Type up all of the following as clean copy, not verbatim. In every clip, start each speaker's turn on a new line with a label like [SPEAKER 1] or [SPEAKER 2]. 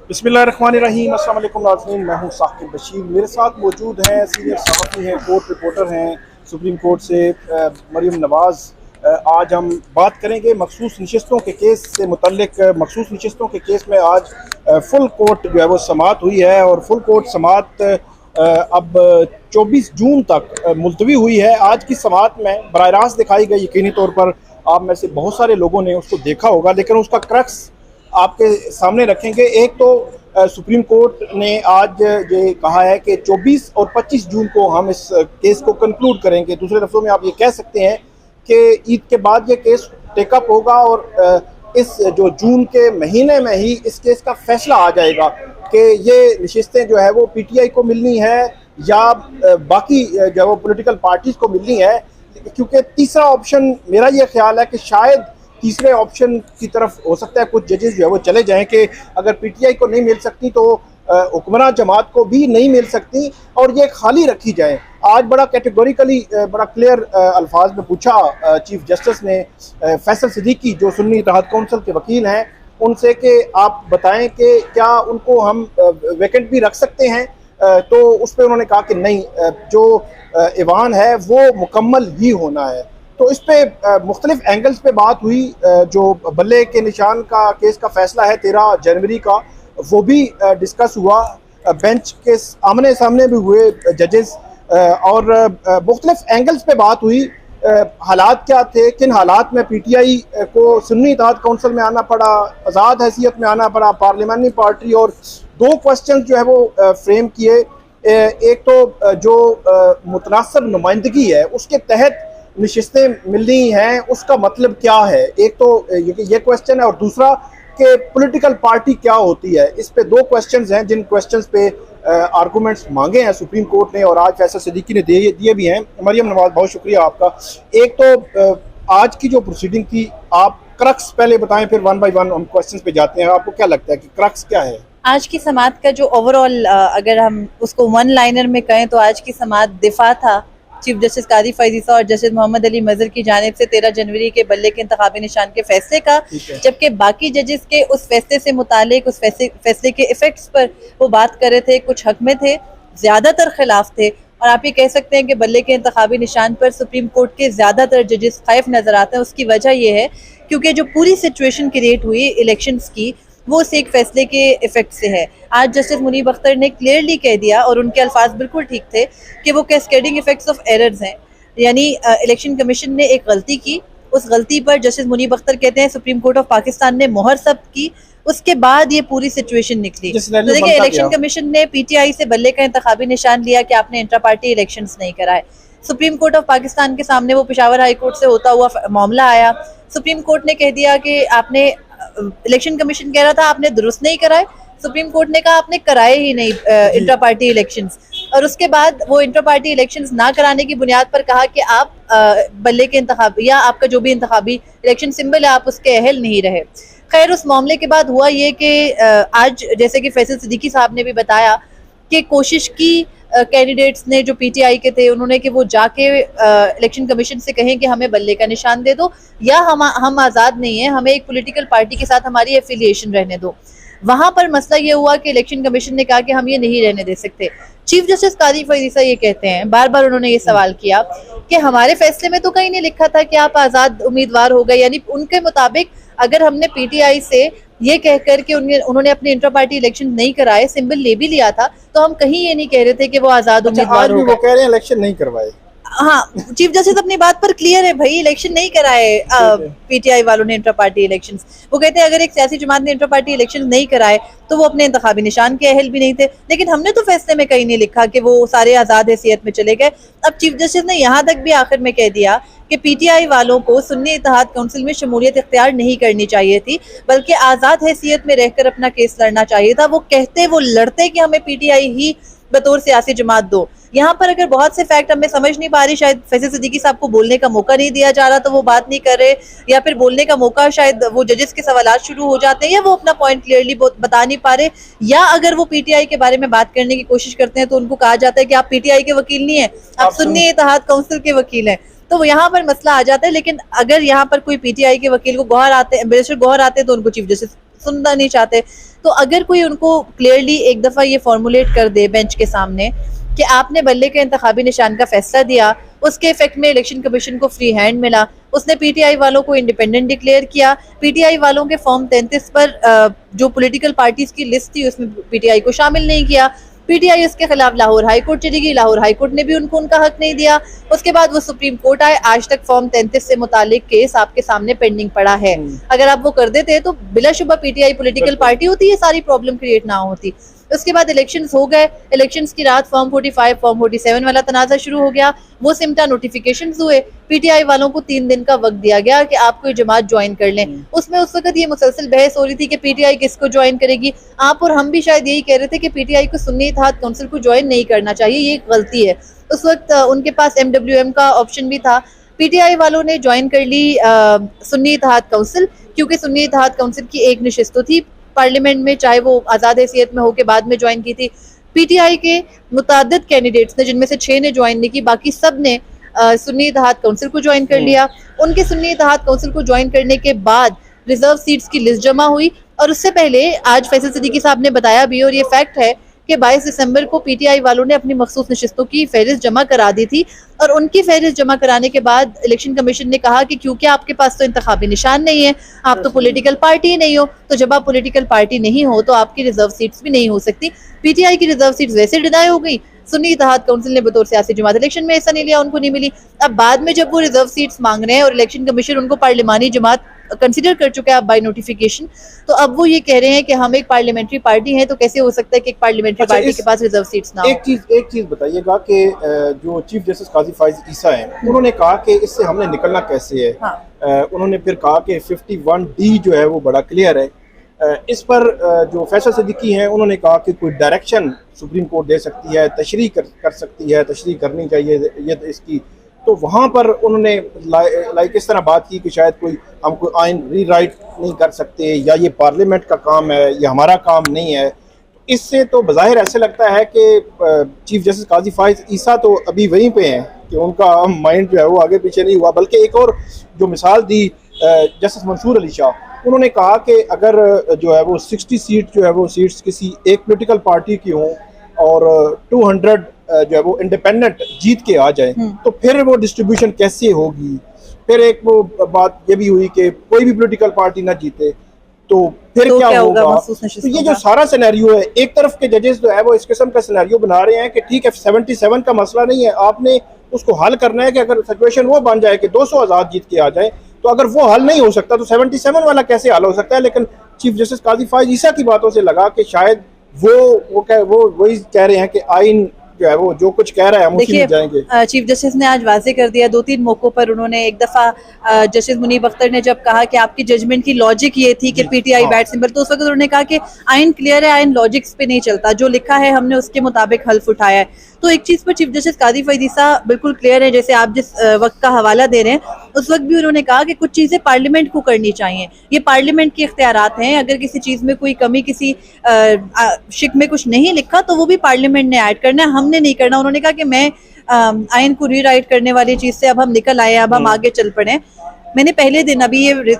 [SPEAKER 1] बिस्मिल्लाहिर्रहमानिर्रहीम। अस्सलाम वालेकुम नाज़रीन, मैं हूं साकिब बशीर। मेरे साथ मौजूद हैं सीनियर सहाफ़ी हैं, कोर्ट रिपोर्टर हैं सुप्रीम कोर्ट से मरियम नवाज़। आज हम बात करेंगे मखसूस नशिस्तों के केस से मुतल्लिक। मखसूस नशिस्तों के केस में आज फुल कोर्ट जो है वो समाअत हुई है और फुल कोर्ट समाअत अब 24 जून तक मुलतवी हुई है। आज की समाअत में बराह रास्त दिखाई गई, यकीनी तौर पर आप में से बहुत सारे लोगों ने उसको देखा होगा, लेकिन उसका क्रक्स आपके सामने रखेंगे। एक तो सुप्रीम कोर्ट ने आज ये कहा है कि 24 और 25 जून को हम इस केस को कंक्लूड करेंगे। दूसरे लफ्ज़ों में आप ये कह सकते हैं कि ईद के बाद ये केस टेकअप होगा और इस जो जून के महीने में ही इस केस का फैसला आ जाएगा कि ये नशिस्तें जो है वो पीटीआई को मिलनी है या बाकी जो वो पॉलिटिकल पार्टीज़ को मिलनी है। क्योंकि तीसरा ऑप्शन मेरा ये ख्याल है कि शायद तीसरे ऑप्शन की तरफ हो सकता है कुछ जजेस जो है वो चले जाएं कि अगर पीटीआई को नहीं मिल सकती तो हुक्मरान जमात को भी नहीं मिल सकती और ये खाली रखी जाए। आज बड़ा कैटेगोरिकली बड़ा क्लियर अल्फाज में पूछा चीफ जस्टिस ने फैसल सिद्दीकी जो सुन्नी इत्तेहाद कौंसिल के वकील हैं उनसे कि आप बताएं कि क्या उनको हम वैकेंट भी रख सकते हैं। तो उस पर उन्होंने कहा कि नहीं, जो ईवान है वो मुकम्मल ही होना है। तो इस पे मुख्तलिफ एंगल्स पे बात हुई। जो बल्ले के निशान का केस का फैसला है 13 जनवरी का, वो भी डिस्कस हुआ। बेंच के आमने सामने भी हुए जजेस और मुख्तलिफ एंगल्स पे बात हुई। हालात क्या थे, किन हालात में पीटीआई को सुन्नी इत्तेहाद कौंसिल में आना पड़ा, आज़ाद हैसियत में आना पड़ा, पार्लियामानी पार्टी। और दो क्वेश्चन जो है वो फ्रेम किए। एक तो जो मुतनासिब नुमाइंदगी है उसके तहत नशिस्तें मिलनी हैं, उसका मतलब क्या है। एक तो ये क्वेश्चन है और दूसरा कि पॉलिटिकल पार्टी क्या होती है। इस पे दो क्वेश्चंस हैं जिन क्वेश्चंस पे आर्गूमेंट्स मांगे हैं सुप्रीम कोर्ट ने और आज फैसल सिद्दीकी ने दिए भी हैं। मरियम नवाज, बहुत शुक्रिया आपका। एक तो आज की जो प्रोसीडिंग थी, आप क्रक्स पहले बताएं, फिर वन बाय वन हम क्वेश्चंस पे जाते हैं। आपको क्या लगता है कि क्रक्स क्या है
[SPEAKER 2] आज की समाअत का? जो ओवरऑल अगर हम उसको वन लाइनर में कहें तो आज की समाअत दिफा था चीफ जस्टिस कादी फैज़ ईसा और जस्टिस मोहम्मद अली मजहर की जानिब से 13 जनवरी के बल्ले के इंतखाबी निशान के फैसले का, जबकि बाकी जजेस के उस फैसले से मुतालिक उस फैसले के इफेक्ट्स पर वो बात कर रहे थे। कुछ हक में थे, ज्यादातर खिलाफ थे। और आप ये कह सकते हैं कि बल्ले के इंतखाबी निशान पर सुप्रीम कोर्ट के ज्यादातर जजेस खैफ नजर आते हैं। उसकी वजह यह है क्योंकि जो पूरी सिचुएशन क्रिएट हुई इलेक्शंस की वो उस एक फैसले के इफेक्ट से है। आज जस्टिस मुनीब अख्तर ने क्लियरली कह दिया और उनके अल्फाज बिल्कुल ठीक थे कि वो कैस्केडिंग इफेक्ट्स ऑफ एरर्स हैं। यानी इलेक्शन कमीशन ने एक गलती की, उस गलती पर जस्टिस मुनीब अख्तर कहते हैं सुप्रीम कोर्ट ऑफ पाकिस्तान ने मोहर जब्त की, उसके बाद ये पूरी सिचुएशन निकली। तो देखिए, इलेक्शन कमीशन ने पीटीआई से बल्ले का इंतखाबी निशान लिया कि आपने इंट्रा पार्टी इलेक्शंस नहीं कराए। सुप्रीम कोर्ट ऑफ पाकिस्तान के सामने वो पेशावर हाई कोर्ट से होता हुआ मामला आया। सुप्रीम कोर्ट ने कह दिया कि आपने, इलेक्शन कमीशन कह रहा था आपने दुरुस्त नहीं कराए, सुप्रीम कोर्ट ने कहा आपने कराए ही नहीं इंट्रा पार्टी इलेक्शंस। और उसके बाद वो इंट्रा पार्टी इलेक्शंस ना कराने की बुनियाद पर कहा कि आप बल्ले के इंतखाब या आपका जो भी इंतखाबी इलेक्शन सिंबल है आप उसके अहल नहीं रहे। खैर, उस मामले के बाद हुआ ये कि आज जैसे कि फैसल सिद्दीकी साहब ने भी बताया कि कोशिश की कैंडिडेट्स ने जो पीटीआई के थे उन्होंने कि वो जाके इलेक्शन कमीशन से कहें कि हमें बल्ले का निशान दे दो या हम आज़ाद नहीं है, हमें एक पॉलिटिकल पार्टी के साथ हमारी एफिलिएशन रहने दो। वहां पर मसला ये हुआ कि इलेक्शन कमीशन ने कहा कि हम ये नहीं रहने दे सकते। चीफ जस्टिस कादी फैज़ ईसा ये कहते हैं, बार बार उन्होंने ये सवाल किया कि हमारे फैसले में तो कहीं नहीं लिखा था कि आप आज़ाद उम्मीदवार हो गए। यानी उनके मुताबिक अगर हमने पीटीआई से ये कहकर के उन्होंने अपने इंट्रा पार्टी इलेक्शन नहीं कराए, सिंबल ले भी लिया था, तो हम कहीं ये नहीं कह रहे थे कि वो आज़ाद उम्मीदवार हो गए।
[SPEAKER 1] वो कह रहे हैं इलेक्शन नहीं करवाए।
[SPEAKER 2] हाँ, चीफ जस्टिस अपनी बात पर क्लियर है, भाई इलेक्शन नहीं कराए पीटीआई वालों ने इंट्रा पार्टी इलेक्शंस। वो कहते हैं अगर एक सियासी जमात ने इंट्रा पार्टी इलेक्शन नहीं कराए तो वो अपने इंतखाबी निशान के अहल भी नहीं थे। लेकिन हमने तो फैसले में कहीं नहीं लिखा कि वो सारे आज़ाद हैसियत में चले गए। अब चीफ जस्टिस ने यहाँ तक भी आखिर में कह दिया कि पीटीआई वालों को सुन्नी इत्तेहाद काउंसिल में शमूलियत इख्तियार नहीं करनी चाहिए थी, बल्कि आज़ाद हैसियत में रहकर अपना केस लड़ना चाहिए था। वो लड़ते कि हमें पीटीआई ही बतौर सियासी जमात दो। यहाँ पर अगर बहुत से फैक्ट हमें समझ नहीं पा रही, शायद फैसल सिद्दीकी साहब को बोलने का मौका नहीं दिया जा रहा तो वो बात नहीं कर रहे, या फिर बोलने का मौका शायद वो जजेस के सवालात शुरू हो जाते हैं या वो अपना पॉइंट क्लियरली बता नहीं पा रहे, या अगर वो पीटीआई के बारे में बात करने की कोशिश करते हैं तो उनको कहा जाता है कि आप पीटीआई के वकील नहीं है, आप सुन्नी इत्तेहाद काउंसिल के वकील हैं। तो यहाँ पर मसला आ जाता है। लेकिन अगर यहाँ पर कोई पीटीआई के वकील को बैरिस्टर गौहर आते तो उनको चीफ जस्टिस सुनना नहीं चाहते। तो अगर कोई उनको क्लियरली एक दफ़ा ये फॉर्मुलेट कर दे बेंच के सामने कि आपने बल्ले के इंतखाबी निशान का फैसला दिया, उसके इफेक्ट में इलेक्शन कमीशन को फ्री हैंड मिला, उसने पीटीआई वालों को इंडिपेंडेंट डिक्लेयर किया, पीटीआई वालों के फॉर्म 33 पर जो पॉलिटिकल पार्टीज की लिस्ट थी उसमें पीटीआई को शामिल नहीं किया, पीटीआई उसके खिलाफ लाहौर हाई कोर्ट चली गई, लाहौर हाई कोर्ट ने भी उनको उनका हक नहीं दिया, उसके बाद वो सुप्रीम कोर्ट आए, आज तक फॉर्म 33 से मुतालिक केस आपके सामने पेंडिंग पड़ा है। अगर आप वो कर देते तो बिलाशुबा पीटीआई पॉलिटिकल पार्टी होती, ये सारी प्रॉब्लम क्रिएट ना होती। उसके बाद इलेक्शंस हो गए, इलेक्शंस की रात फॉर्म 45 फॉर्म 47 वाला तनाज़ा शुरू हो गया, वो सिमटा नोटिफिकेशंस हुए, पीटीआई वालों को 3 दिन का वक्त दिया गया कि आप कोई जमात ज्वाइन कर लें। उसमें उस वक्त ये मुसलसल बहस हो रही थी कि पीटीआई किसको ज्वाइन करेगी। आप और हम भी शायद यही कह रहे थे कि पीटीआई को सुन्नी इत्तेहाद काउंसिल को ज्वाइन नहीं करना चाहिए, ये गलती है। उस वक्त उनके पास MWM का ऑप्शन भी था, पीटीआई वालों ने ज्वाइन कर ली सुन्नी इत्तेहाद काउंसिल, क्योंकि सुन्नी इत्तेहाद काउंसिल की एक नशिस्त थी पार्लियामेंट में, चाहे वो आज़ाद हैसियत में हो के बाद में ज्वाइन की थी। पीटीआई के मुताद्दिद कैंडिडेट्स ने, जिनमें से 6 ने ज्वाइन नहीं की, बाकी सब ने सुन्नी इत्तेहाद काउंसिल को ज्वाइन कर लिया। उनके सुन्नी इत्तेहाद काउंसिल को ज्वाइन करने के बाद रिजर्व सीट्स की लिस्ट जमा हुई, और उससे पहले आज फैसल सिद्दीकी साहब ने बताया भी, और ये फैक्ट है कि 22 दिसंबर को पीटीआई वालों ने अपनी मखसूस नशिस्तों की फहरिस्त जमा करा दी थी, और उनकी फहरिस्त जमा कराने के बाद इलेक्शन कमीशन ने कहा कि क्योंकि आपके पास तो इंतखाबी निशान नहीं है, आप तो पॉलिटिकल पार्टी नहीं हो, तो जब आप पॉलिटिकल पार्टी नहीं हो तो आपकी रिजर्व सीट्स भी नहीं हो सकती। पीटीआई की रिजर्व सीट्स वैसे डिनाई हो गई, सुन्नी इत्तेहाद काउंसिल ने बतौर सियासी जमात इलेक्शन में हिस्सा नहीं लिया, उनको नहीं मिली। अब बाद में जब वो रिजर्व सीट्स मांग रहे हैं और इलेक्शन कमीशन उनको पार्लिमानी जमात कंसिडर कर चुका है बाय नोटिफिकेशन, तो अब वो ये कह रहे हैं कि हम एक पार्लियामेंट्री पार्टी हैं, तो कैसे हो सकता है कि एक पार्लियामेंट्री पार्टी के पास रिजर्व सीट्स ना हो।
[SPEAKER 1] एक चीज बताइएगा कि जो चीफ जस्टिस काजी फाइज ईसा हैं, उन्होंने कहा कि इससे हमने निकलना कैसे है। हाँ। उन्होंने फिर कहा कि 51D जो है वो बड़ा क्लियर है। इस पर जो फैसल सिद्दीकी हैं, उन्होंने कहा कि कोई डायरेक्शन सुप्रीम कोर्ट दे सकती है, तशरीह कर सकती है, तशरीह करनी चाहिए ये इसकी। तो वहाँ पर उन्होंने लाइक इस तरह बात की कि शायद हम कोई आइन रीराइट नहीं कर सकते, या ये पार्लियामेंट का काम है, ये हमारा काम नहीं है। इससे तो बज़ाहिर ऐसे लगता है कि चीफ जस्टिस काजी फाइज ईसा तो अभी वहीं पे हैं कि उनका माइंड जो है वो आगे पीछे नहीं हुआ। बल्कि एक और जो मिसाल दी जस्टिस मंसूर अली शाह, उन्होंने कहा कि अगर जो है वो 60 सीट जो है वो सीट्स किसी एक पॉलिटिकल पार्टी की हों और 200 जो है वो इंडिपेंडेंट जीत के आ जाए, तो फिर वो डिस्ट्रीब्यूशन कैसे होगी। फिर एक वो बात ये भी हुई कि कोई भी पॉलिटिकल पार्टी ना जीते तो फिर तो क्या होगा। तो ये जो सारा सिनेरियो है, एक तरफ के जजेस जो है वो इस किस्म का सिनेरियो बना रहे हैं कि ठीक है 77 का मसला नहीं है, आपने उसको हल करना है कि अगर सिचुएशन वो बन जाए कि 200 आज़ाद जीत के आ जाए, तो अगर वो हल नहीं हो सकता तो 77 वाला कैसे हल हो सकता है। लेकिन चीफ जस्टिस काजी फाइज ईसा की बातों से लगा कि शायद वो वही कह रहे हैं कि आइन जो है वो जो कुछ कह रहा है हम उसी में जाएंगे।
[SPEAKER 2] चीफ जस्टिस ने आज वाजे कर दिया 2-3 मौकों पर। उन्होंने एक दफा जस्टिस मुनीब अख्तर ने जब कहा कि आपकी जजमेंट की लॉजिक ये थी कि पीटीआई बैट सिंबल, तो उस वक्त उन्होंने कहा कि आइन क्लियर है, आइन लॉजिक्स पे नहीं चलता, जो लिखा है हमने उसके मुताबिक हल्फ उठाया है। तो एक चीज पर चीफ जस्टिस काजी फाइज ईसा बिल्कुल क्लियर है, जैसे आप जिस वक्त का हवाला दे रहे हैं उस वक्त भी उन्होंने कहा कि कुछ चीजें पार्लियामेंट को करनी चाहिए, ये पार्लियामेंट के इख्तियारात हैं। अगर किसी चीज में कोई कमी, किसी शिक में कुछ नहीं लिखा तो वो भी पार्लियामेंट ने ऐड करना है, हमने नहीं करना। उन्होंने कहा कि मैं आइन को रीराइट करने वाली चीज से अब हम निकल आए, अब हम आगे चल पड़े। मैंने पहले दिन, अभी ये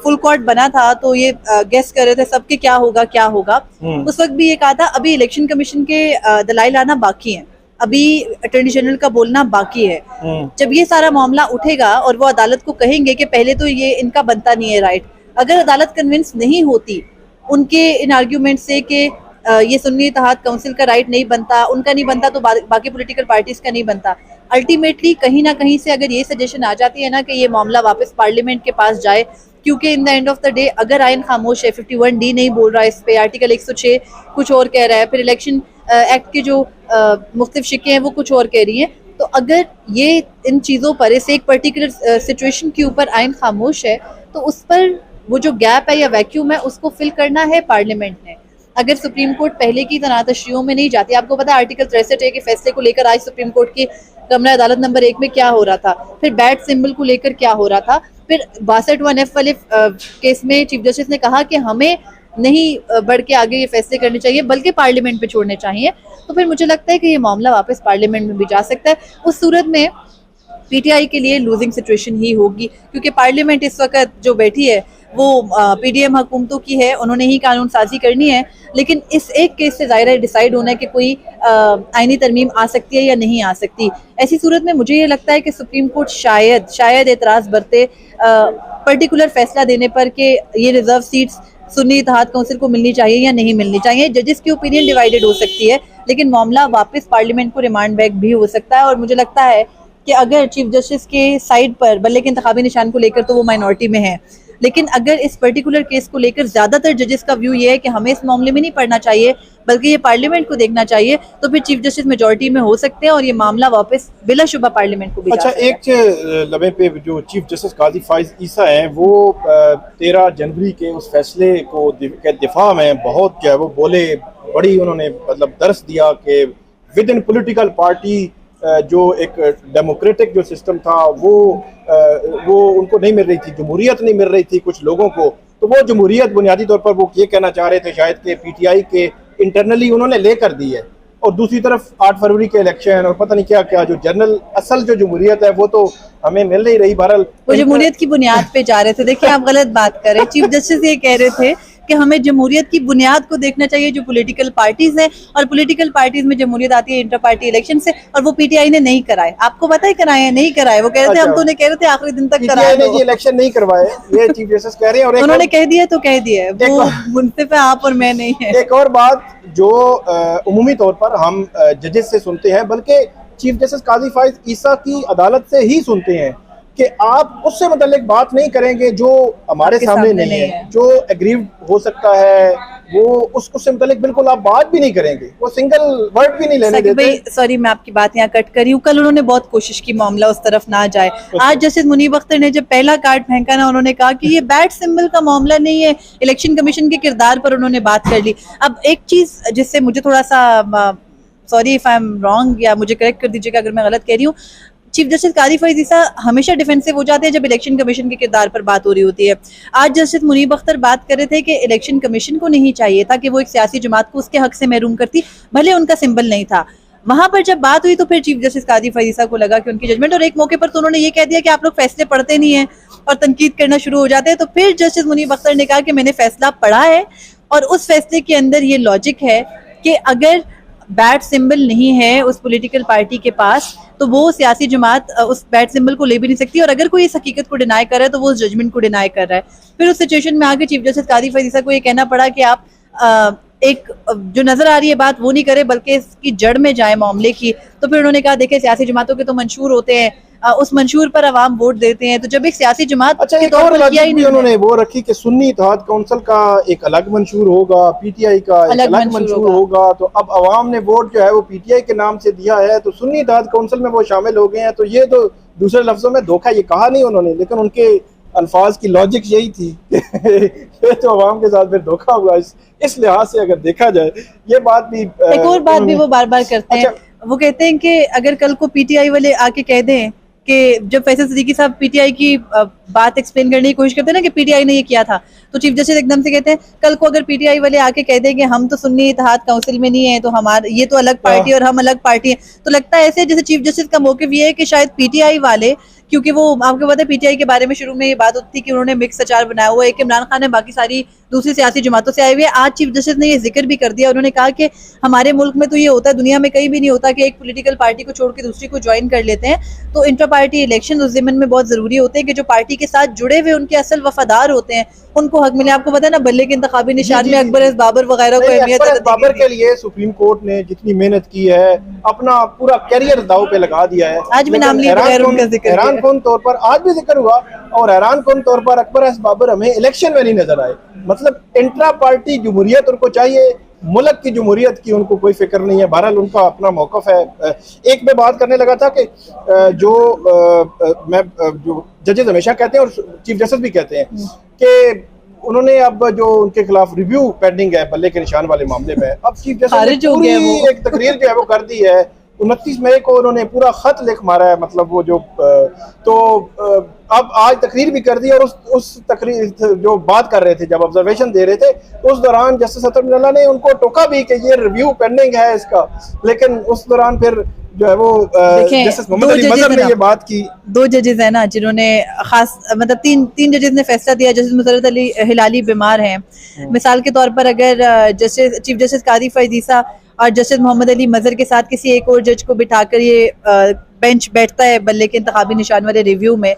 [SPEAKER 2] फुल कोर्ट बना था तो ये गेस कर रहे थे सबके क्या होगा क्या होगा, उस वक्त भी ये कहा था अभी इलेक्शन कमीशन के दलाइल आना बाकी है, अभी अटॉर्नी जनरल का बोलना बाकी है। जब ये सारा मामला उठेगा और वो अदालत को कहेंगे कि पहले तो ये इनका बनता नहीं है राइट, अगर अदालत कन्विंस नहीं होती उनके इन आर्ग्यूमेंट से कि ये सुन्नी इत्तेहाद काउंसिल का राइट नहीं बनता, उनका नहीं बनता तो बाकी पॉलिटिकल पार्टीज का नहीं बनता, अल्टीमेटली कहीं ना कहीं से अगर ये सजेशन आ जाती है ना कि ये मामला वापस पार्लियामेंट के पास जाए, क्योंकि in the end of the day अगर आइन खामोश है, 51D नहीं बोल रहा है इस पे, आर्टिकल 106 कुछ और कह रहा है, फिर इलेक्शन एक्ट के जो मुख्तलिफ शिकें हैं वो कुछ और कह रही हैं, तो अगर ये इन चीज़ों पर, इस एक पर्टिकुलर सिचुएशन के ऊपर आइन खामोश है, तो उस पर वो जो गैप है या वैक्यूम है उसको फिल करना है पार्लियामेंट ने। अगर सुप्रीम कोर्ट पहले की तरह तशरीहों में नहीं जाती, आपको पता है आर्टिकल 63A के फैसले को लेकर आज सुप्रीम कोर्ट की कमरा अदालत नंबर 1 में क्या हो रहा था, फिर बैट सिंबल को लेकर क्या हो रहा था, फिर 62(1)(f) वाले केस में चीफ जस्टिस ने कहा कि हमें नहीं बढ़ के आगे ये फैसले करने चाहिए बल्कि पार्लियामेंट पे छोड़ने चाहिए, तो फिर मुझे लगता है कि ये मामला वापस पार्लियामेंट में भी जा सकता है। उस सूरत में पीटीआई के लिए लूजिंग सिचुएशन ही होगी, क्योंकि पार्लियामेंट इस वक्त जो बैठी है वो पीडीएम हुकूमतों की है, उन्होंने ही कानून साजी करनी है। लेकिन इस एक केस से ज़ाहिर है डिसाइड होना है कि कोई आईनी तरमीम आ सकती है या नहीं आ सकती। ऐसी सूरत में मुझे ये लगता है कि सुप्रीम कोर्ट शायद एतराज़ बरते पर्टिकुलर फैसला देने पर कि ये रिजर्व सीट्स सुन्नी इत्तेहाद काउंसिल को मिलनी चाहिए या नहीं मिलनी चाहिए। जजेस की ओपिनियन डिवाइडेड हो सकती है, लेकिन मामला वापस पार्लियामेंट को रिमांड बैक भी हो सकता है। और मुझे लगता है कि अगर चीफ जस्टिस के साइड पर बल्ले के इंतखाबी निशान को लेकर तो वो माइनॉरिटी में है, लेकिन अगर इस पर्टिकुलर केस को लेकर ज्यादातर जजेस का व्यू ये है कि हमें इस मामले में नहीं पढ़ना चाहिए बल्कि ये पार्लियामेंट को देखना चाहिए, तो फिर चीफ जस्टिस मेजॉरिटी में हो सकते हैं और ये मामला वापस बिलाशुबा पार्लियामेंट को भी
[SPEAKER 1] अच्छा, एक लम्हे पे जो चीफ जस्टिस काजी फाइज ईसा हैं वो 13 जनवरी के उस फैसले को के दिफा में बहुत जो है वो बोले, बड़ी उन्होंने मतलब दर्स दिया कि विद इन पोलिटिकल पार्टी जो एक डेमोक्रेटिक जो सिस्टम था वो उनको नहीं मिल रही थी, जमहूरियत नहीं मिल रही थी कुछ लोगों को। तो वो जमहूरियत बुनियादी तौर पर वो ये कहना चाह रहे थे शायद कि पीटीआई के इंटरनली उन्होंने ले कर दी है, और दूसरी तरफ 8 फरवरी के इलेक्शन और पता नहीं क्या क्या जो जनरल असल जो जमहूरियत है वो तो हमें मिल नहीं रही। बहरहाल
[SPEAKER 2] वो जमहूरियत की बुनियाद पे जा रहे थे। देखिए, आप गलत बात कर रहे हैं। चीफ जस्टिस ये कह रहे थे कि हमें जमहूरियत की बुनियाद को देखना चाहिए जो पॉलिटिकल पार्टीज है, और पॉलिटिकल पार्टीज में जमहूरियत आती है इंटर पार्टी इलेक्शन से, और वो पीटीआई ने नहीं कराए। आपको पता है कराए हैं नहीं कराए? वो कह रहे थे हम तो उन्हें कह रहे थे आखिरी दिन तक कराए,
[SPEAKER 1] ये इलेक्शन नहीं करवाए, ये चीफ जस्टिस कह रहे हैं। और
[SPEAKER 2] उन्होंने कह दिया तो कह दिया, वो मुंसिफ है आप और मैं नहीं है।
[SPEAKER 1] एक और बात जो उमूमी तौर पर हम जजेस से सुनते हैं, बल्कि चीफ जस्टिस काजी फाइज ईसा की अदालत से ही सुनते हैं कि आप उससे मतलब बात नहीं करेंगे जो हमारे सामने नहीं है, जो एग्रीव हो सकता है वो उससे मतलब बिल्कुल आप बात भी नहीं करेंगे, वो सिंगल वर्ड भी नहीं लेने देते।
[SPEAKER 2] भाई सॉरी, मैं आपकी बात यहाँ कट कर रही हूँ। कल उन्होंने बहुत कोशिश की मामला उस तरफ ना जाए। आज जस्टिस मुनीब अख्तर ने जब पहला कार्ड फेंका ना, उन्होंने कहा कि ये बैट सिंबल का मामला नहीं है, इलेक्शन कमीशन के किरदार पर उन्होंने बात कर ली। अब एक चीज जिससे मुझे थोड़ा सा, sorry if I am wrong, या मुझे करेक्ट कर दीजिएगा अगर मैं गलत कह रही हूँ, चीफ जस्टिस काजी फाइज ईसा हमेशा डिफेंसिव हो जाते हैं जब इलेक्शन कमीशन के किरदार पर बात हो रही होती है। आज जस्टिस मुनीब अख्तर बात कर रहे थे कि इलेक्शन कमीशन को नहीं चाहिए था कि वो एक सियासी जमात को उसके हक से महरूम करती, भले उनका सिंबल नहीं था। वहां पर जब बात हुई तो फिर चीफ जस्टिस काजी फाइज ईसा को लगा कि उनकी जजमेंट, और एक मौके पर तो उन्होंने ये कह दिया कि आप लोग फैसले पढ़ते नहीं है और तनकीद करना शुरू हो जाते हैं। तो फिर जस्टिस मुनीब अख्तर ने कहा कि मैंने फैसला पढ़ा है और उस फैसले के अंदर ये लॉजिक है कि अगर बैट सिंबल नहीं है उस पॉलिटिकल पार्टी के पास तो वो सियासी जमात उस बैट सिंबल को ले भी नहीं सकती, और अगर कोई इस हकीकत को डिनाई कर रहा है तो वो उस जजमेंट को डिनाई कर रहा है। फिर उस सिचुएशन में आगे चीफ जस्टिस काजी फाइज ईसा को ये कहना पड़ा कि आप एक जो नजर आ रही है बात वो नहीं करे बल्कि इसकी जड़ में जाए मामले की। तो फिर उन्होंने कहा देखिए सियासी जमातों के तो मंशूर होते हैं, उस मंशूर पर अवाम वोट देते हैं, तो जब एक सियासी जमात के तौर पर किया ही नहीं,
[SPEAKER 1] उन्होंने वो रखी कि सुन्नी इत्तेहाद काउंसिल का एक अलग मंशूर होगा, पीटीआई का एक अलग मंशूर होगा। तो अब अवाम ने वोट जो है वो पीटीआई के नाम से दिया है, तो सुन्नी इत्तेहाद काउंसिल में वो शामिल हो गए हैं। तो ये तो दूसरे लफ्जों में धोखा, ये कहा नहीं उन्होंने, लेकिन उनके अल्फाज की लॉजिक यही थी ये तो अवाम के साथ फिर धोखा हुआ। इस लिहाज से अगर देखा जाए ये बात भी,
[SPEAKER 2] एक और बात भी वो बार बार करते हैं। वो कहते हैं कि अगर कल को पीटीआई वाले आके कह दें कि जब फैसल सिद्दीकी साहब पीटीआई की बात एक्सप्लेन करने की कोशिश करते हैं ना कि पीटीआई ने ये किया था, तो चीफ जस्टिस एकदम से कहते हैं कल को अगर पीटीआई वाले आके कह दें कि हम तो सुन्नी इत्तेहाद काउंसिल में नहीं है, तो हमारे ये तो अलग पार्टी और हम अलग पार्टी है, तो लगता है ऐसे जैसे चीफ जस्टिस का मौक़िफ़ ये है कि शायद पीटीआई वाले, क्योंकि वो आपको पता है पीटीआई के बारे में शुरू में ये बात होती थी कि उन्होंने मिक्स अचार बनाया हुआ है, एक इमरान खान है बाकी सारी दूसरी सियासी जमातों से आए हुए हैं। आज चीफ जस्टिस ने ये जिक्र भी कर दिया, उन्होंने कहा कि हमारे मुल्क में तो ये होता है, दुनिया में कहीं भी नहीं होता कि एक पॉलिटिकल पार्टी को छोड़ के दूसरी को ज्वाइन कर लेते हैं। तो इंटर पार्टी इलेक्शन उस ज़िमन में बहुत जरूरी होते हैं कि जो पार्टी के साथ जुड़े हुए उनके असल वफादार होते हैं उनको हक मिले। आपको पता है ना बल्ले के इंतखाबी निशान में अकबर बाबर वगैरह को अहमियत
[SPEAKER 1] बाबर के लिए सुप्रीम कोर्ट ने जितनी मेहनत की है, अपना पूरा कैरियर दाव पे लगा दिया है।
[SPEAKER 2] आज भी नाम लिया बगैर उनका जिक्र,
[SPEAKER 1] हैरान कौन तौर पर आज भी जिक्र हुआ, और हैरान कौन तौर पर अकबर बाबर हमें इलेक्शन में नहीं नजर आए। मतलब इंट्रा पार्टी जमहूरियत उनको चाहिए, मुल्क की जमहूरियत की उनको कोई फिक्र नहीं है। बहरहाल उनका अपना मौक़िफ़ है। एक मैं बात करने लगा था कि जो जजेस हमेशा कहते हैं और चीफ जस्टिस भी कहते हैं कि उन्होंने अब जो उनके खिलाफ रिव्यू पेंडिंग है बल्ले के निशान वाले मामले में, अब चीफ जस्टिस ने पूरी एक तकरीर जो है वो कर दी है। 29 मई को उन्होंने पूरा खत लिख मारा है, मतलब वो जो अब आज तकरीर भी कर दी, और उस तकरीर जो बात कर रहे थे जब ऑब्जर्वेशन दे रहे थे उस दौरान जस्टिस अतर मिनल्ला ने उनको टोका भी कि ये रिव्यू पेंडिंग है इसका, लेकिन उस दौरान फिर जो है वो
[SPEAKER 2] देखें,
[SPEAKER 1] जस्टिस मोहम्मद अली मजहर ने ये बात की।
[SPEAKER 2] 2 जजेस है ना जिन्होंने खास मतलब तीन जजेस ने फैसला दिया। जस्टिस मुसर्रत अली हिलाली बीमार हैं, मिसाल के तौर पर अगर चीफ जस्टिस कादी फैज़ीसा और जस्टिस मोहम्मद अली मजहर के साथ किसी एक और जज को बिठाकर ये बेंच बैठता है बल्ले के इंतखाबी निशान वाले रिव्यू में,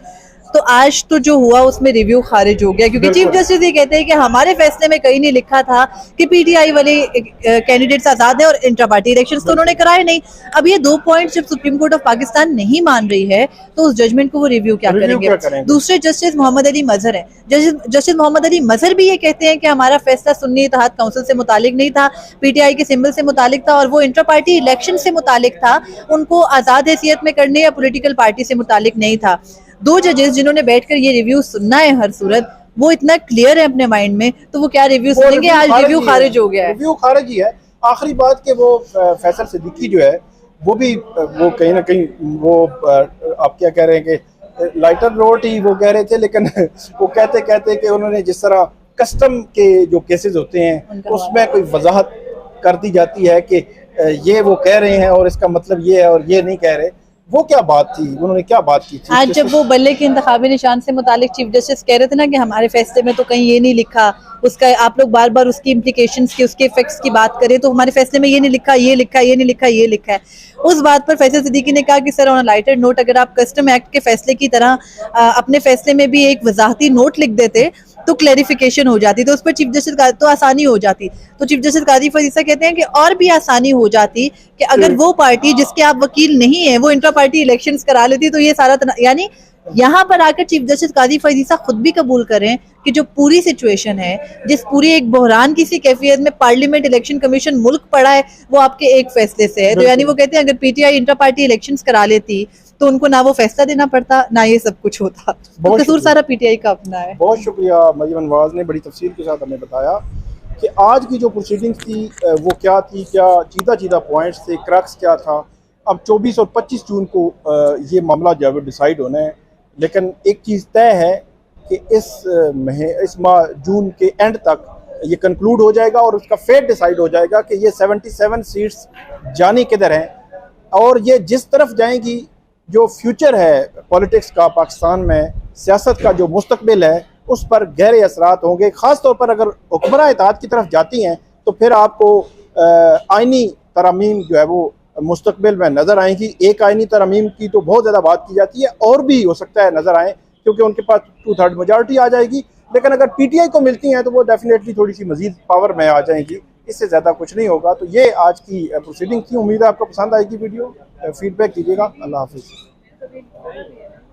[SPEAKER 2] तो आज तो जो हुआ उसमें रिव्यू खारिज हो गया, क्योंकि चीफ जस्टिस ये कहते हैं कि हमारे फैसले में कहीं नहीं लिखा था कि पीटीआई वाले कैंडिडेट्स आजाद है और इंट्रा पार्टी इलेक्शंस तो उन्होंने कराए नहीं। अब ये 2 पॉइंट्स जब सुप्रीम कोर्ट ऑफ पाकिस्तान नहीं मान रही है तो उस जजमेंट को वो रिव्यू क्या करेंगे। दूसरे जस्टिस मोहम्मद अली मजहर है, जस्टिस मोहम्मद अली मजहर भी ये कहते हैं कि हमारा फैसला सुन्नी इत्तेहाद काउंसिल से मुतालिक नहीं था, पीटीआई के सिंबल से मुतालिक था और वो इंट्रा पार्टी इलेक्शन से मुतालिक था, उनको आजाद हैसियत में करने या पोलिटिकल पार्टी से मुतालिक नहीं था। 2 जजेस जिन्होंने बैठकर ये रिव्यू सुनना है हर सूरत, वो इतना क्लियर है अपने माइंड में, तो वो क्या रिव्यू सुनेंगे। आज रिव्यू खारिज हो गया है,
[SPEAKER 1] रिव्यू खारिज ही है। आखिरी बात के वो फैसल सिद्दीकी जो है वो भी वो कहीं ना कहीं वो आप क्या कह रहे हैं कि लाइटर नोट ही वो कह रहे थे, लेकिन वो कहते कहते कि उन्होंने जिस तरह कस्टम के जो केसेस होते हैं उसमें कोई वजाहत कर दी जाती है कि ये वो कह रहे हैं और इसका मतलब ये है और ये नहीं कह रहे, वो क्या बात थी, उन्होंने क्या बात की थी।
[SPEAKER 2] आज जब वो बल्ले के इंतखाबी निशान से मुतालिक चीफ जस्टिस कह रहे थे ना कि हमारे फैसले में तो कहीं ये नहीं लिखा, उसका आप लोग बार बार उसकी इम्प्लीकेशंस की उसके इफेक्ट्स की बात करें, तो हमारे फैसले में ये नहीं लिखा, ये लिखा, ये नहीं लिखा, ये लिखा है। उस बात पर फैसल सिद्दीकी ने कहा कि सर ऑन लाइटर नोट अगर आप कस्टम एक्ट के फैसले की तरह अपने फैसले में भी एक वजाहती नोट लिख देते तो क्लैरिफिकेशन हो जाती, तो उस पर चीफ जस्टिस तो आसानी हो जाती। तो चीफ जस्टिस कादी फैज़ीसा कहते हैं कि और भी आसानी हो जाती कि अगर वो पार्टी जिसके आप वकील नहीं है वो इंट्रा पार्टी इलेक्शंस करा लेती, तो ये सारा यानी यहाँ पर आकर चीफ जस्टिस कादी फैज़ीसा खुद भी कबूल करें कि जो पूरी सिचुएशन है, जिस पूरी एक बहरान की सी कैफियत में पार्लियामेंट इलेक्शन कमीशन मुल्क पड़ा है, वो आपके एक फैसले से है। तो यानी वो कहते हैं अगर पीटीआई इंट्रा पार्टी इलेक्शंस करा लेती तो उनको ना वो फैसला देना पड़ता ना ये सब कुछ होता। तो कसूर सारा पीटीआई का अपना है।
[SPEAKER 1] बहुत शुक्रिया मरियम नवाज ने बड़ी तफसील के साथ हमें बताया कि आज की जो प्रोसीडिंग्स थी वो क्या थी, क्या चीदा पॉइंट्स थे, क्रक्स क्या था। अब 24 और 25 जून को ये मामला जो है डिसाइड होना है, लेकिन एक चीज़ तय है कि इस माह जून के एंड तक ये कंक्लूड हो जाएगा और उसका फेट डिसाइड हो जाएगा कि ये 77 सीट्स जानी किधर हैं और ये जिस तरफ जाएंगी, जो फ्यूचर है पॉलिटिक्स का पाकिस्तान में, सियासत का जो मुस्तकबिल है, उस पर गहरे असरात होंगे। ख़ास तौर पर अगर हुक्मरान इत्तेहाद की तरफ जाती हैं तो फिर आपको आइनी तरमीम जो है वो मुस्तकबिल में नज़र आएंगी। एक आइनी तरमीम की तो बहुत ज़्यादा बात की जाती है, और भी हो सकता है नज़र आए क्योंकि उनके पास 2/3 मेजॉरिटी आ जाएगी, लेकिन अगर पीटीआई को मिलती हैं तो वो डेफिनेटली थोड़ी सी मजीद पावर में आ जाएंगी, इससे ज़्यादा कुछ नहीं होगा। तो ये आज की प्रोसीडिंग थी। उम्मीद है आपको पसंद आएगी वीडियो, फीडबैक दीजिएगा। अल्लाह हाफिज़।